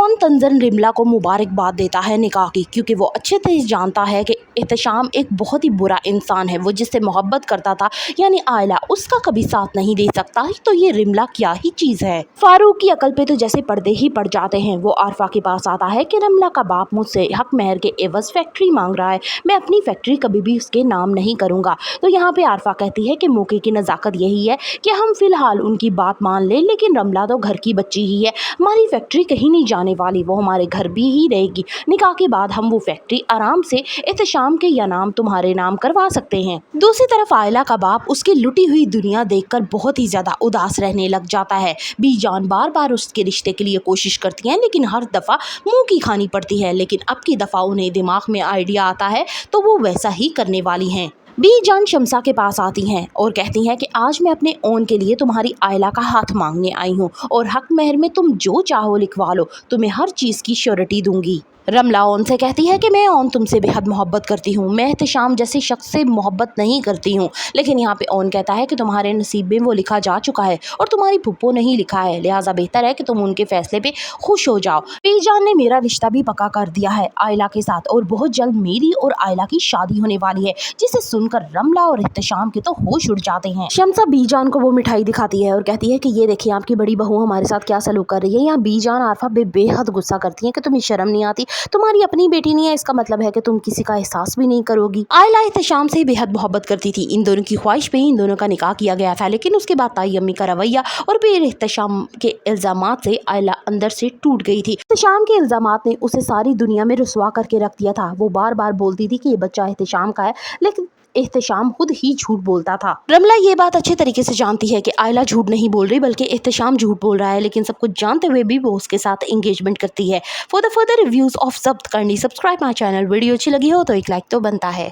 On तंजन रिमला को मुबारकबाद देता है निकाह की, क्योंकि वो अच्छे से जानता है कि एहतशाम एक बहुत ही बुरा इंसान है। वो जिससे मोहब्बत करता था यानी आयला, उसका कभी साथ नहीं दे सकता, तो ये रिमला क्या ही चीज़ है। फारूक की अकल पे तो जैसे पर्दे ही पड़ जाते हैं। वो आरफा के पास आता है कि रिमला का बाप मुझसे हक महर के एवज फैक्ट्री मांग रहा है, मैं अपनी फैक्ट्री कभी भी उसके नाम नहीं करूँगा। तो यहाँ पे आरफा कहती है कि मौके की नज़ाकत यही है कि हम फिलहाल उनकी बात मान लें, लेकिन रमला तो घर की बच्ची ही है, हमारी फैक्ट्री कहीं नहीं जाने वाली, वो हमारे घर भी ही रहेगी। निकाह के बाद हम वो फैक्ट्री आराम से एहतशाम के या नाम तुम्हारे नाम करवा सकते हैं। दूसरी तरफ आयला का बाप उसकी लुटी हुई दुनिया देखकर बहुत ही ज्यादा उदास रहने लग जाता है। बीजान बार बार उसके रिश्ते के लिए कोशिश करती है, लेकिन हर दफा मुंह की खानी पड़ती है। लेकिन अब की दफा उन्हें दिमाग में आइडिया आता है तो वो वैसा ही करने वाली हैं। बीजान शमसा के पास आती हैं और कहती हैं कि आज मैं अपने ओन के लिए तुम्हारी आयला का हाथ मांगने आई हूँ, और हक महर में तुम जो चाहो लिखवा लो, तुम्हें हर चीज़ की श्योरिटी दूंगी। रमला ओन से कहती है कि मैं ओन तुमसे बेहद मोहब्बत करती हूँ, मैं एहतशाम जैसे शख्स से मोहब्बत नहीं करती हूँ। लेकिन यहाँ पे ओन कहता है कि तुम्हारे नसीब में वो लिखा जा चुका है और तुम्हारी फुप्पो नहीं लिखा है, लिहाजा बेहतर है कि तुम उनके फैसले पे खुश हो जाओ। बीजान ने मेरा रिश्ता भी पक्का कर दिया है आयला के साथ, और बहुत जल्द मेरी और आयला की शादी होने वाली है, जिसे सुनकर रमला और एहतशाम के तो होश उड़ जाते हैं। शमसा बीजान को वो मिठाई दिखाती है और कहती है कि ये देखिए आपकी बड़ी बहू हमारे साथ क्या सलूक कर रही है। यहाँ बीजान आरफा बेहद गुस्सा करती है कि तुम्हें शर्म नहीं आती, तुम्हारी अपनी बेटी नहीं है, इसका मतलब है कि तुम किसी का एहसास भी नहीं करोगी। आयला एहतशाम से बेहद मोहब्बत करती थी, इन दोनों की ख्वाहिश पे इन दोनों का निकाह किया गया था। लेकिन उसके बाद ताई अम्मी का रवैया और फिर एहतशाम के इल्जामात से आयला अंदर से टूट गई थी। एहतशाम के इल्जामात ने उसे सारी दुनिया में रुसवा करके रख दिया था। वो बार बार बोलती थी कि ये बच्चा एहतशाम का है, लेकिन एहतशाम खुद ही झूठ बोलता था। रमला ये बात अच्छे तरीके से जानती है कि आयला झूठ नहीं बोल रही, बल्कि एहतशाम झूठ बोल रहा है, लेकिन सब कुछ जानते हुए भी वो उसके साथ एंगेजमेंट करती है। For the further reviews of जब्त करनी, सब्सक्राइब माई चैनल। वीडियो अच्छी लगी हो तो एक लाइक तो बनता है।